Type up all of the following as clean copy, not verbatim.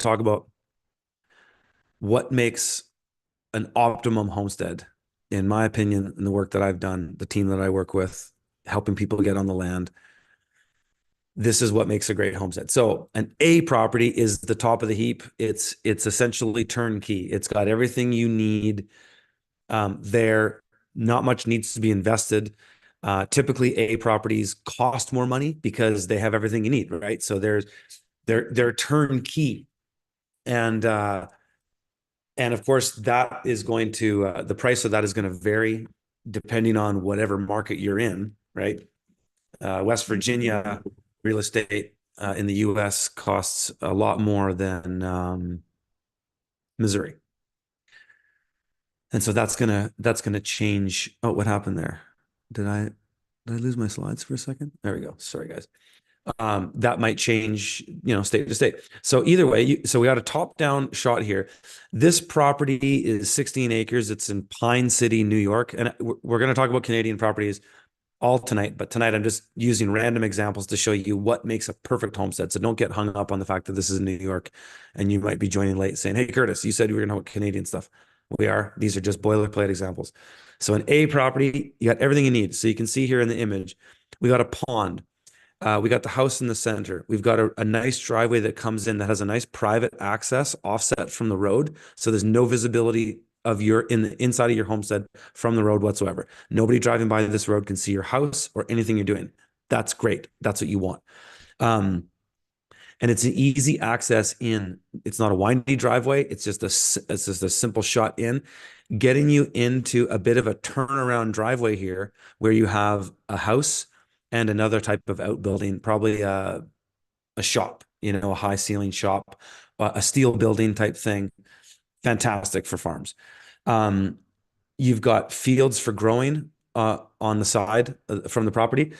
talk about what makes an optimum homestead. In my opinion, in the work that I've done, the team that I work with, helping people get on the land, this is what makes a great homestead. So an A property is the top of the heap. It's essentially turnkey. It's got everything you need there. Not much needs to be invested. Typically, A properties cost more money because they have everything you need, right? So they're turnkey, and of course that is going to the price of that is going to vary depending on whatever market you're in, right? West Virginia real estate in the U.S. costs a lot more than Missouri, and so that's gonna change. Oh, what happened there? Did I did I lose my slides for a second? There we go. Sorry, guys. That might change, state to state. So either way, so we got a top-down shot here. This property is 16 acres. It's in Pine City, New York, and we're going to talk about Canadian properties all tonight, but tonight I'm just using random examples to show you what makes a perfect homestead. So don't get hung up on the fact that this is in New York and you might be joining late saying, hey, Curtis, you said we were going to talk about Canadian stuff. We are. These are just boilerplate examples. So an A property, you got everything you need. So you can see here in the image, we got a pond. We got the house in the center. We've got a nice driveway that comes in that has a nice private access offset from the road. So there's no visibility of your in the inside of your homestead from the road whatsoever. Nobody driving by this road can see your house or anything you're doing. That's great. That's what you want. And it's an easy access in. It's not a windy driveway. It's just a simple shot in, getting you into a bit of a turnaround driveway here where you have a house and another type of outbuilding, probably a shop, a high ceiling shop, a steel building type thing. Fantastic for farms. Um, you've got fields for growing on the side from the property.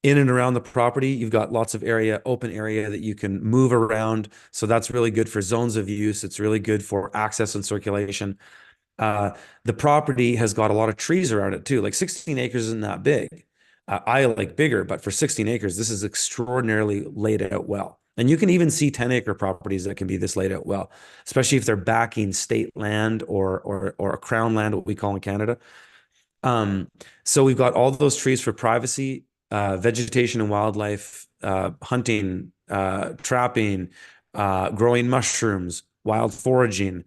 In and around the property, you've got lots of open area that you can move around. So that's really good for zones of use. It's really good for access and circulation. The property has got a lot of trees around it too. Like 16 acres isn't that big. I like bigger, but for 16 acres, this is extraordinarily laid out well. And you can even see 10-acre properties that can be this laid out well, especially if they're backing state land or a crown land, what we call in Canada. So we've got all those trees for privacy, vegetation and wildlife, hunting, trapping, growing mushrooms, wild foraging,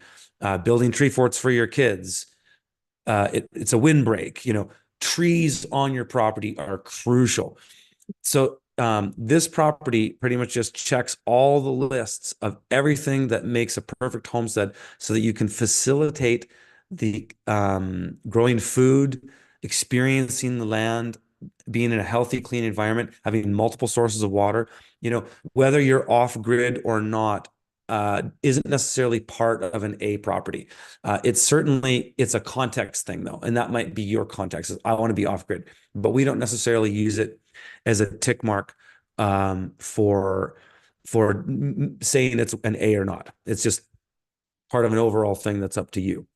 building tree forts for your kids. It's a windbreak. Trees on your property are crucial. So this property pretty much just checks all the lists of everything that makes a perfect homestead so that you can facilitate the growing food, experiencing the land, being in a healthy, clean environment, having multiple sources of water. Whether you're off grid or not, isn't necessarily part of an A property. It's a context thing though, and that might be your context. I want to be off grid, but we don't necessarily use it as a tick mark for saying it's an A or not. It's just part of an overall thing that's up to you.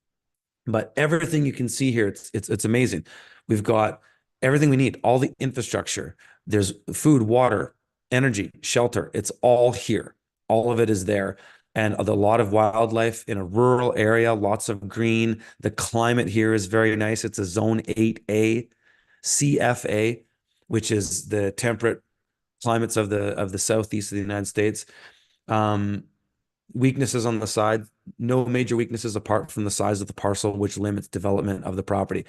But everything you can see here, it's amazing. We've got everything we need, all the infrastructure. There's food, water, energy, shelter. It's all here. All of it is there. And a lot of wildlife in a rural area, lots of green. The climate here is very nice. It's a zone 8A, CFA, which is the temperate climates of the southeast of the United States. Um, Weaknesses on the side, no major weaknesses apart from the size of the parcel, which limits development of the property,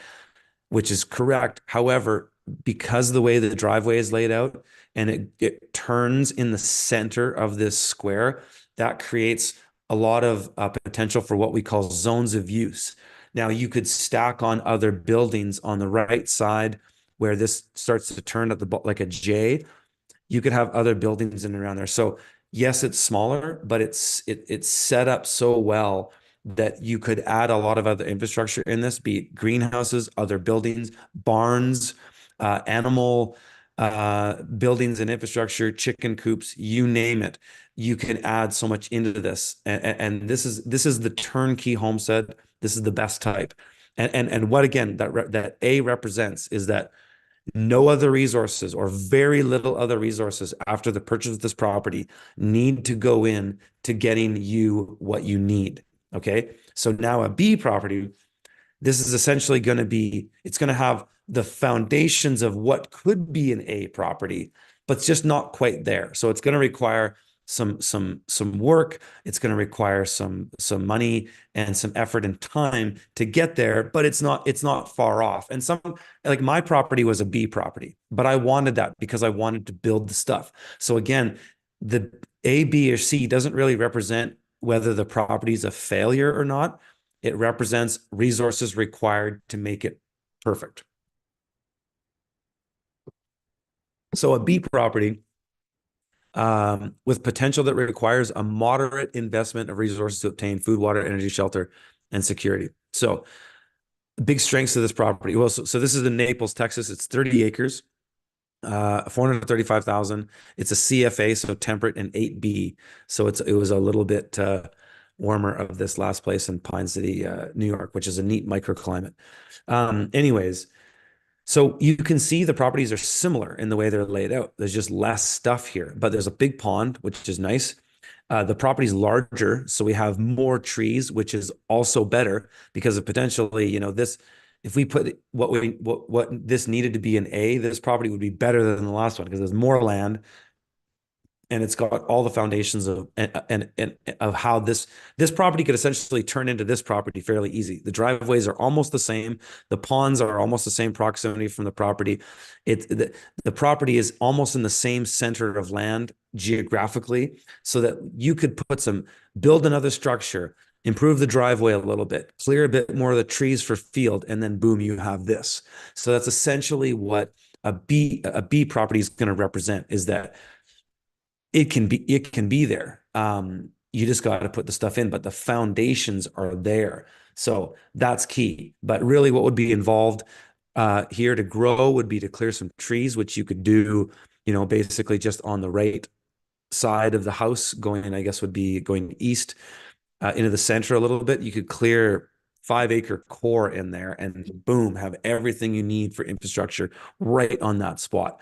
which is correct. However, because of the way the driveway is laid out and it turns in the center of this square, that creates a lot of potential for what we call zones of use. Now, you could stack on other buildings on the right side where this starts to turn at the like a J. You could have other buildings in and around there. So yes, it's smaller, but it's set up so well that you could add a lot of other infrastructure in this, be it greenhouses, other buildings, barns, animal buildings and infrastructure, chicken coops, you name it. You can add so much into this. And this is the turnkey homestead. This is the best type. And what again that A represents is that No other resources or very little other resources after the purchase of this property need to go in to getting you what you need. Okay. So now a B property, this is essentially going to be, it's going to have the foundations of what could be an A property, but it's just not quite there. So it's going to require some work. It's going to require some money and some effort and time to get there, but it's not far off. And some, like my property was a B property, but I wanted that because I wanted to build the stuff. So again, the A, B, or C doesn't really represent whether the property is a failure or not. It represents resources required to make it perfect. So a B property with potential that requires a moderate investment of resources to obtain food, water, energy, shelter, and security. So big strengths of this property. Well, so this is in Naples, Texas. It's 30 acres, 435,000. It's a CFA, so temperate, and 8B. So it was a little bit warmer of this last place in Pine City, New York, which is a neat microclimate. Anyways, so you can see the properties are similar in the way they're laid out. There's just less stuff here, but there's a big pond, which is nice. The property's larger, so we have more trees, which is also better because of potentially, this, if we put what this needed to be an A, this property would be better than the last one because there's more land and it's got all the foundations and of how this property could essentially turn into this property fairly easy. The driveways are almost the same. The ponds are almost the same proximity from the property. The property is almost in the same center of land geographically, so that you could build another structure, improve the driveway a little bit, clear a bit more of the trees for field, and then boom, you have this. So that's essentially what a B property is going to represent, is that it can be there. You just got to put the stuff in, but the foundations are there. So that's key. But really, what would be involved here to grow would be to clear some trees, which you could do, basically just on the right side of the house, I guess would be going east into the center a little bit. You could clear 5 acre core in there and boom, have everything you need for infrastructure right on that spot.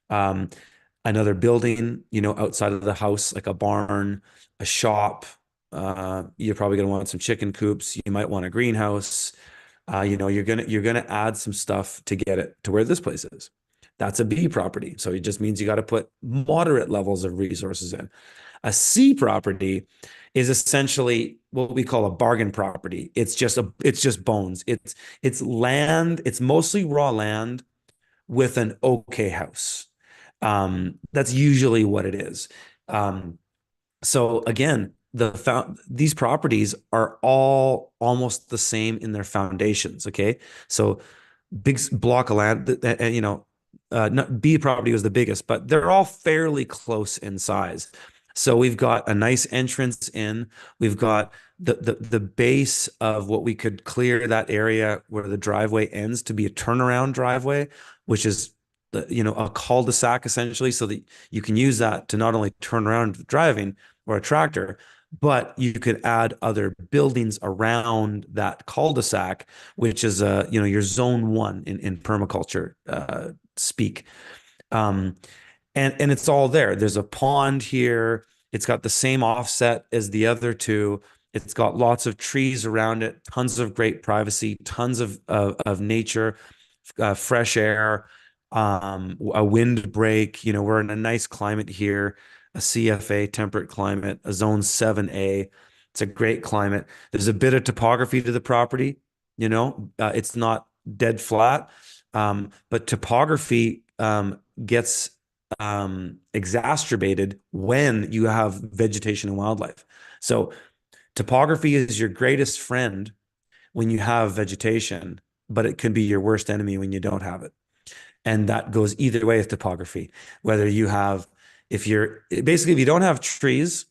Um, Another building, outside of the house, like a barn, a shop. You're probably going to want some chicken coops. You might want a greenhouse. You're gonna add some stuff to get it to where this place is. That's a B property. So it just means you got to put moderate levels of resources in. A C property is essentially what we call a bargain property. It's just bones. It's land. It's mostly raw land with an okay house. That's usually what it is. So again, these properties are all almost the same in their foundations. Okay, so big block of land, B property was the biggest, but they're all fairly close in size. So we've got a nice entrance in. We've got the base of what we could clear that area where the driveway ends to be a turnaround driveway, which is a cul-de-sac essentially, so that you can use that to not only turn around driving or a tractor, but you could add other buildings around that cul-de-sac, which is your zone one in permaculture speak. Um, and it's all there. There's a pond here. It's got the same offset as the other two. It's got lots of trees around it, tons of great privacy, tons of nature, fresh air, a windbreak. We're in a nice climate here, a CFA temperate climate, a zone 7A. It's a great climate. There's a bit of topography to the property. It's not dead flat, but topography gets exacerbated when you have vegetation and wildlife. So topography is your greatest friend when you have vegetation, but it can be your worst enemy when you don't have it. And that goes either way with topography. Whether you have, if you don't have trees,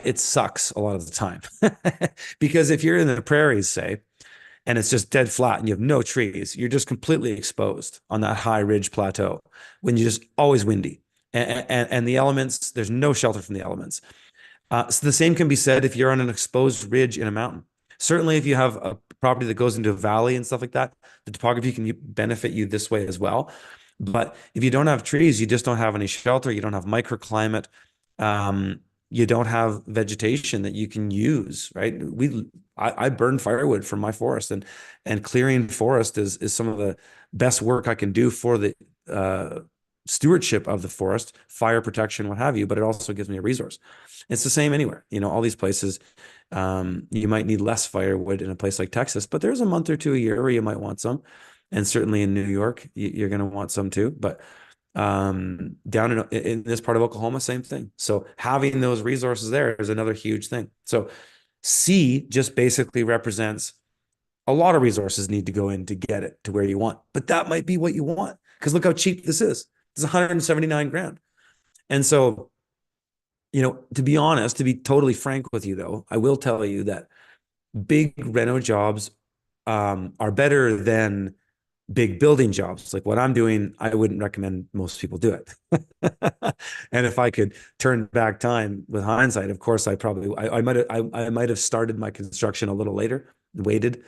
it sucks a lot of the time. Because if you're in the prairies, say, and it's just dead flat and you have no trees, you're just completely exposed on that high ridge plateau when you're just always windy. And the elements, there's no shelter from the elements. So the same can be said if you're on an exposed ridge in a mountain. Certainly, if you have a property that goes into a valley and stuff like that, the topography can benefit you this way as well. But if you don't have trees, you just don't have any shelter. You don't have microclimate. Um, you don't have vegetation that you can use, right? I burn firewood from my forest, and clearing forest is some of the best work I can do for the uh, stewardship of the forest, fire protection, what have you. But it also gives me a resource. It's the same anywhere. All these places. You might need less firewood in a place like Texas, but there's a month or two a year where you might want some. And certainly in New York, you're going to want some too. But down in this part of Oklahoma, same thing. So having those resources there is another huge thing. So C just basically represents a lot of resources need to go in to get it to where you want. But that might be what you want. Because look how cheap this is. It's 179 grand. And so, to be honest, to be totally frank with you though, I will tell you that big reno jobs are better than big building jobs. Like what I'm doing, I wouldn't recommend most people do it. And if I could turn back time with hindsight, of course, I might have started my construction a little later, waited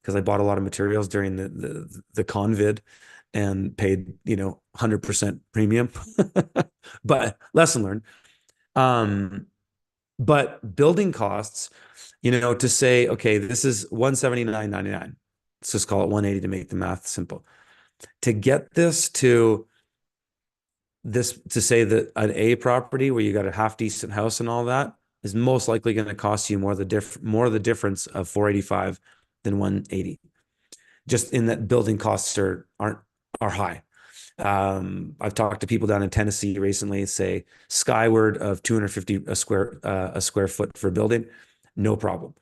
because I bought a lot of materials during the convid and paid 100% premium. But lesson learned. Um, but building costs, to say, okay, this is 179.99. Let's just call it 180 to make the math simple. To get this to say that an A property where you got a half decent house and all that is most likely going to cost you more the difference of 485 than 180. Just in that building costs are high. I've talked to people down in Tennessee recently say skyward of 250 a square foot for building, no problem.